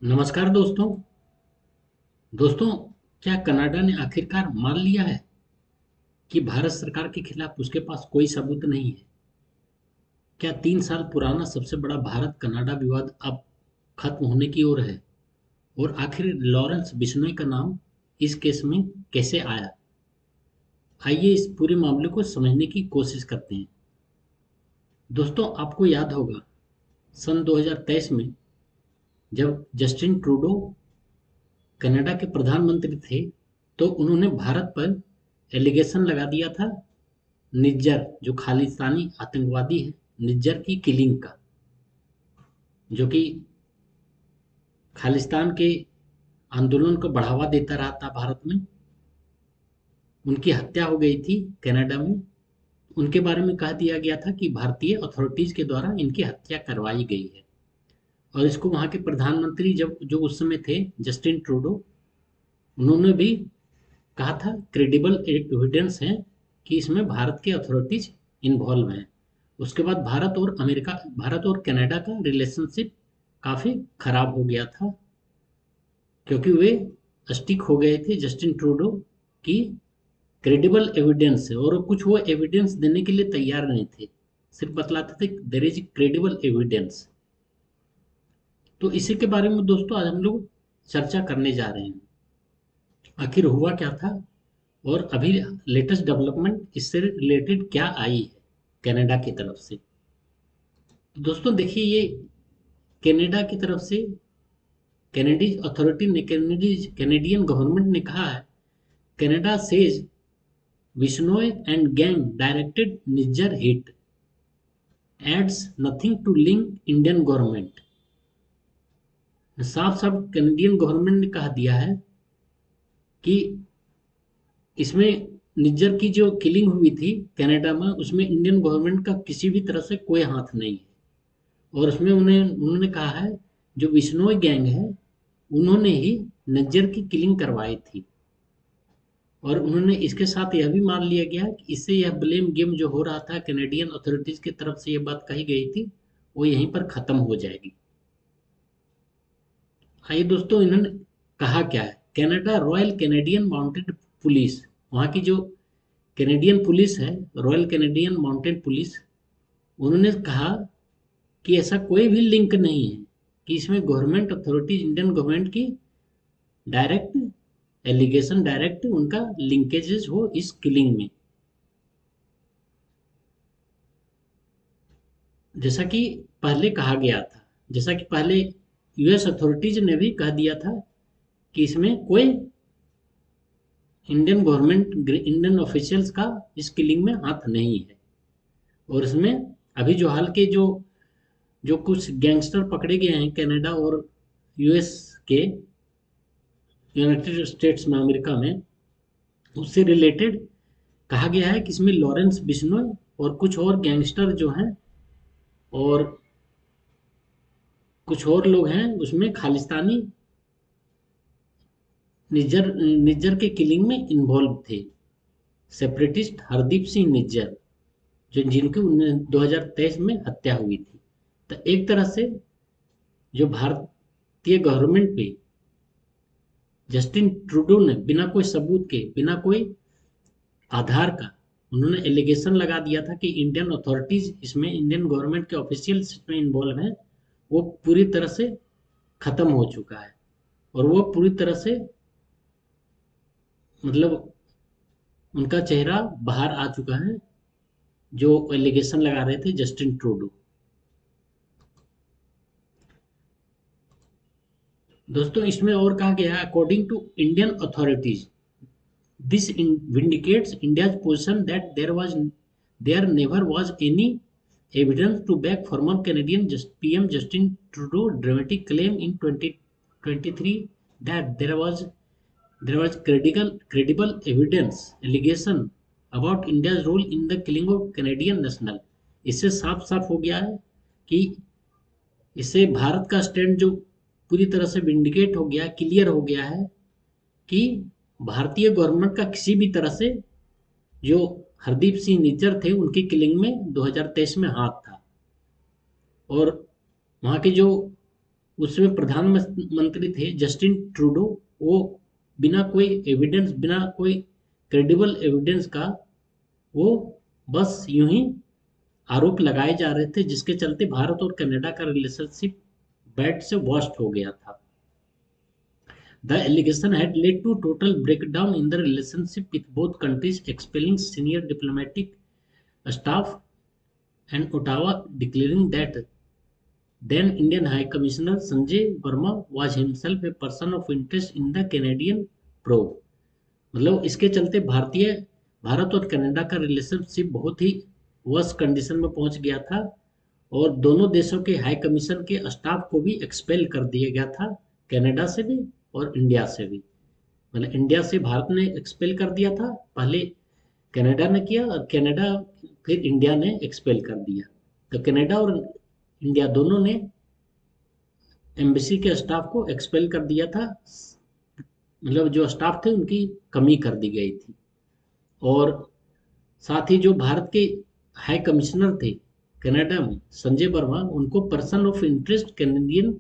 नमस्कार दोस्तों। दोस्तों, क्या कनाडा ने आखिरकार मान लिया है कि भारत सरकार के खिलाफ उसके पास कोई सबूत नहीं है? क्या 3 साल पुराना सबसे बड़ा भारत कनाडा विवाद अब खत्म होने की ओर है? और आखिर लॉरेंस बिश्नोई का नाम इस केस में कैसे आया? आइए इस पूरे मामले को समझने की कोशिश करते हैं। दोस्तों, आपको याद होगा सन 2023 में जब जस्टिन ट्रूडो कनाडा के प्रधानमंत्री थे, तो उन्होंने भारत पर एलिगेशन लगा दिया था निज्जर, जो खालिस्तानी आतंकवादी है, निज्जर की किलिंग का, जो कि खालिस्तान के आंदोलन को बढ़ावा देता रहा था भारत में। उनकी हत्या हो गई थी कनाडा में। उनके बारे में कह दिया गया था कि भारतीय अथॉरिटीज के द्वारा इनकी हत्या करवाई गई है। और इसको वहाँ के प्रधानमंत्री जब जो उस समय थे, जस्टिन ट्रूडो, उन्होंने भी कहा था क्रेडिबल एविडेंस है कि इसमें भारत के अथॉरिटीज इन्वॉल्व हैं। उसके बाद भारत और कनाडा का रिलेशनशिप काफ़ी खराब हो गया था, क्योंकि वे स्टिक हो गए थे जस्टिन ट्रूडो की क्रेडिबल एविडेंस है, और कुछ वो एविडेंस देने के लिए तैयार नहीं थे, सिर्फ बतलाते थे देर इज क्रेडिबल एविडेंस। तो इसी के बारे में दोस्तों आज हम लोग चर्चा करने जा रहे हैं। आखिर हुआ क्या था, और अभी लेटेस्ट डेवलपमेंट इससे रिलेटेड क्या आई है कनाडा की तरफ से। तो दोस्तों देखिए, ये कनाडा की तरफ से कैनेडीज अथॉरिटी ने कैनेडियन गवर्नमेंट ने कहा है, Canada says Bishnoi and gang directed Nijjar hit adds nothing to link Indian government. साफ साफ कैनेडियन गवर्नमेंट ने कह दिया है कि इसमें निज्जर की जो किलिंग हुई थी कनाडा में, उसमें इंडियन गवर्नमेंट का किसी भी तरह से कोई हाथ नहीं है। और उसमें उन्होंने कहा है जो विश्नोई गैंग है, उन्होंने ही निज्जर की किलिंग करवाई थी। और उन्होंने इसके साथ यह भी मान लिया गया कि इससे यह ब्लेम गेम जो हो रहा था कैनेडियन अथॉरिटीज की तरफ से, यह बात कही गई थी, वो यहीं पर खत्म हो जाएगी। आइए दोस्तों, इन्होंने कहा क्या है। Canada royal Canadian mounted police, वहाँ की जो कैनेडियन पुलिस है, रॉयल कैनेडियन माउंटेड पुलिस, उन्होंने कहा कि ऐसा कोई भी लिंक नहीं है कि इसमें गवर्नमेंट अथॉरिटीज, इंडियन गवर्नमेंट की डायरेक्ट एलिगेशन, डायरेक्ट उनका लिंकेजेस हो इस किलिंग में। जैसा कि पहले कहा गया था, जैसा कि पहले यूएस अथॉरिटीज ने भी कह दिया था कि इसमें कोई इंडियन गवर्नमेंट, इंडियन ऑफिशियल्स का इस किलिंग में हाथ नहीं है। और इसमें अभी जो हाल के जो जो कुछ गैंगस्टर पकड़े गए हैं कनाडा और यूएस के, यूनाइटेड स्टेट्स में, अमेरिका में, उससे रिलेटेड कहा गया है कि इसमें लॉरेंस बिश्नोई और कुछ और गैंगस्टर जो हैं, और कुछ और लोग हैं उसमें खालिस्तानी निज्जर निज्जर के किलिंग में इन्वॉल्व थे। सेपरेटिस्ट हरदीप सिंह निज्जर, जो जिनकी 2023 में हत्या हुई थी। तो एक तरह से जो भारतीय गवर्नमेंट पे जस्टिन ट्रूडो ने बिना कोई सबूत के, बिना कोई आधार का, उन्होंने एलिगेशन लगा दिया था कि इंडियन अथॉरिटीज इसमें, इंडियन गवर्नमेंट के ऑफिशियल्स इसमें इन्वॉल्व हैं, वो पूरी तरह से खत्म हो चुका है। और वो पूरी तरह से, मतलब उनका चेहरा बाहर आ चुका है, जो एलिगेशन लगा रहे थे जस्टिन ट्रूडो। दोस्तों इसमें और कहा गया है, according to Indian authorities, this vindicates India's position that there never was any evidence to back former Canadian PM Justin Trudeau's dramatic claim in 2023 that there was credible evidence allegation about India's role in the killing of Canadian national। इससे साफ साफ हो गया है कि इससे भारत का stand जो पूरी तरह से विंडिकेट हो गया, क्लियर हो गया है कि भारतीय गवर्नमेंट का किसी भी तरह से जो हरदीप सिंह निज्जर थे उनकी किलिंग में 2023 में हाथ था। और वहाँ के जो उसमें प्रधानमंत्री थे जस्टिन ट्रूडो। वो बिना कोई एविडेंस, बिना कोई क्रेडिबल एविडेंस का, वो बस यूं ही आरोप लगाए जा रहे थे, जिसके चलते भारत और कनाडा का रिलेशनशिप बैड से वर्स्ट हो गया था। The allegation had led to total breakdown in the relationship with both countries, expelling senior diplomatic staff and Ottawa declaring that then Indian High Commissioner Sanjay Verma was himself a person of interest in the Canadian probe। मतलब इसके चलते भारत और Canada का relationship बहुत ही worst condition में पहुंच गया था, और दोनों देशों के हाई कमीशन के स्टाफ को भी एक्सपेल कर दिया गया था, कनाडा से भी और इंडिया से भी। मतलब इंडिया से भारत ने एक्सपेल कर दिया था, पहले कनाडा ने किया, और कनाडा फिर इंडिया ने एक्सपेल कर दिया। तो कनाडा और इंडिया दोनों ने एम्बेसी के स्टाफ को एक्सपेल कर दिया था। मतलब जो स्टाफ थे उनकी कमी कर दी गई थी। और साथ ही जो भारत के हाई कमिश्नर थे कनाडा में, संजय वर्मा, उनको person of interest Canadian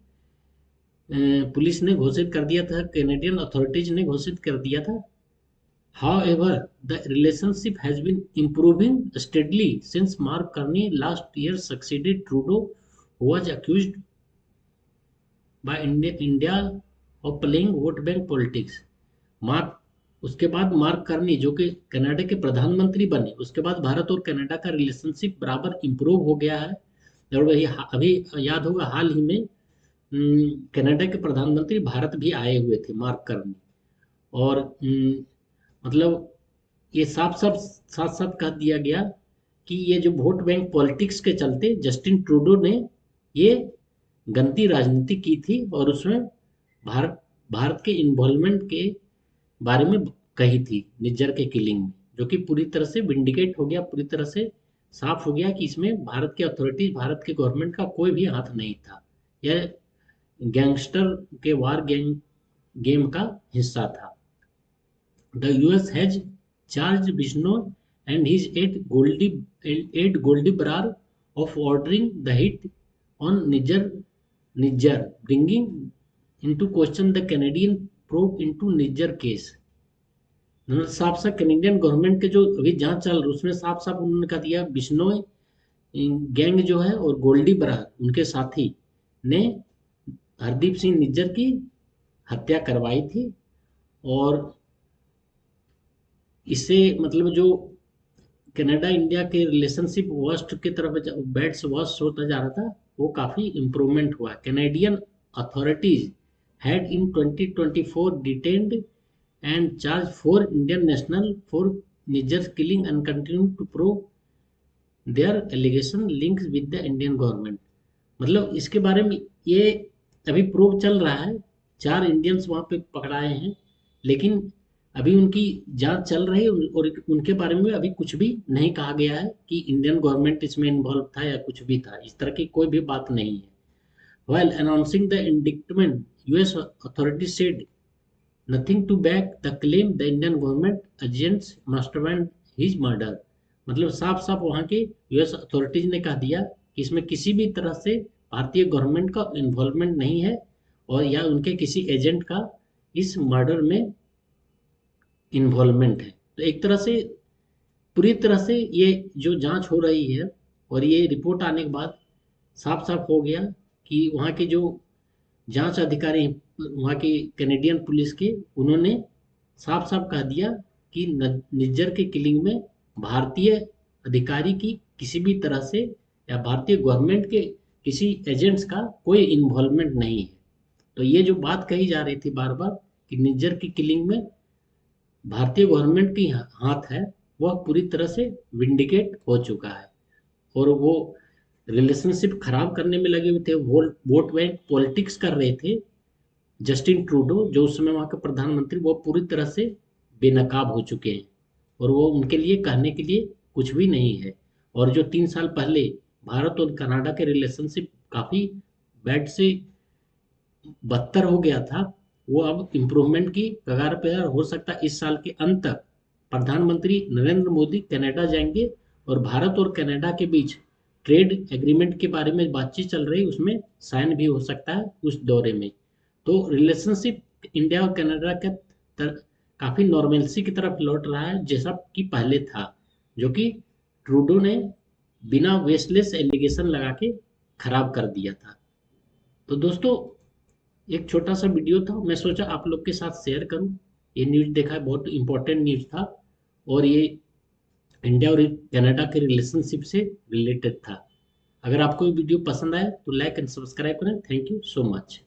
police ने घोषित कर दिया था, कैनेडियन अथॉरिटीज ने घोषित कर दिया था। However, the relationship has been improving steadily since Mark Carney last year succeeded Trudeau, who was accused by India of playing vote bank politics। उसके बाद मार्क कार्नी, जो कि कनाडा के प्रधानमंत्री बने, उसके बाद भारत और कनाडा का रिलेशनशिप बराबर इम्प्रूव हो गया है। और वही अभी याद होगा, हाल ही में कनाडा के प्रधानमंत्री भारत भी आए हुए थे, मार्क कार्नी। और मतलब ये साफ साफ कह दिया गया कि ये जो वोट बैंक पॉलिटिक्स के चलते जस्टिन ट्रूडो ने ये गंदी राजनीति की थी, और उसमें भारत के इन्वॉल्वमेंट के बारे में कही थी निज्जर के किलिंग में, जो कि पूरी तरह से विंडिकेट हो गया, पूरी तरह से साफ हो गया कि इसमें भारत की अथॉरिटीज, भारत के गवर्नमेंट का कोई भी हाथ नहीं था। यह गैंगस्टर के वार गेम का हिस्सा था। The US has charged Bisnoy and his eight Goldie-Brar of ordering the hit on Niger, bringing into question the Canadian probe into Niger case। मतलब साफ साफ कैनेडियन गवर्नमेंट के जो अभी जांच चल रही है उसमें साफ साफ उन्होंने कहा दिया, बिश्नोई गैंग जो है और गोल्डी बरार उनके साथी ने हरदीप सिंह निज्जर की हत्या करवाई थी। और इससे मतलब जो कनाडा इंडिया के रिलेशनशिप वर्स्ट की तरफ, बैड से वर्स्ट होता जा रहा था, वो काफ़ी इम्प्रूवमेंट हुआ। Canadian authorities had in 2024 detained and charge 4 Indian national for Nijjar killing and continue to prove their allegation links with the Indian government. मतलब इसके बारे में ये अभी प्रूव चल रहा है, 4 इंडियंस वहाँ पे पकड़ाए हैं, लेकिन अभी उनकी जांच चल रही है, और उनके बारे में अभी कुछ भी नहीं कहा गया है कि इंडियन गवर्नमेंट इसमें इन्वॉल्व था या कुछ भी था। इस तरह की कोई भी बात नहीं है। While announcing the indictment, US authorities said nothing to back the claim the Indian government agents mastermind his murder। मतलब साफ साफ वहाँ के यूएस अथॉरिटीज ने कह दिया कि इसमें किसी भी तरह से भारतीय गवर्नमेंट का इन्वॉल्वमेंट नहीं है, और या उनके किसी एजेंट का इस मर्डर में इन्वॉल्वमेंट है। तो एक तरह से पूरी तरह से ये जो जांच हो रही है, और ये रिपोर्ट आने के बाद साफ साफ हो गया कि वहाँ के जो जांच अधिकारी, वहाँ की कैनेडियन पुलिस के, उन्होंने साफ साफ कह दिया कि निज्जर के किलिंग में भारतीय अधिकारी की किसी भी तरह से या भारतीय गवर्नमेंट के किसी एजेंट्स का कोई इन्वॉल्वमेंट नहीं है। तो ये जो बात कही जा रही थी बार बार कि निज्जर की किलिंग में भारतीय गवर्नमेंट की हाथ है, वह पूरी तरह से विंडिकेट हो चुका है। और वो रिलेशनशिप खराब करने में लगे हुए थे, वोट बैंक पॉलिटिक्स कर रहे थे। जस्टिन ट्रूडो जो उस समय वहाँ के प्रधानमंत्री, वो पूरी तरह से बेनकाब हो चुके हैं, और वो उनके लिए कहने के लिए कुछ भी नहीं है। और जो 3 साल पहले भारत और कनाडा के रिलेशनशिप काफ़ी बैड से बदतर हो गया था, वो अब इम्प्रूवमेंट की कगार पर। हो सकता है इस साल के अंत तक प्रधानमंत्री नरेंद्र मोदी कनाडा जाएंगे, और भारत और कनाडा के बीच ट्रेड एग्रीमेंट के बारे में बातचीत चल रही, उसमें साइन भी हो सकता है उस दौरे में। तो रिलेशनशिप इंडिया और कनाडा का काफ़ी नॉर्मलसी की तरफ लौट रहा है, जैसा कि पहले था, जो कि ट्रूडो ने बिना वेस्टलेस एलिगेशन लगा के खराब कर दिया था। तो दोस्तों, एक छोटा सा वीडियो था, मैं सोचा आप लोग के साथ शेयर करूं। ये न्यूज़ देखा है, बहुत इंपॉर्टेंट न्यूज़ था, और ये इंडिया और कनाडा के रिलेशनशिप से रिलेटेड था। अगर आपको ये वीडियो पसंद आए तो लाइक एंड सब्सक्राइब करें। Thank you so much.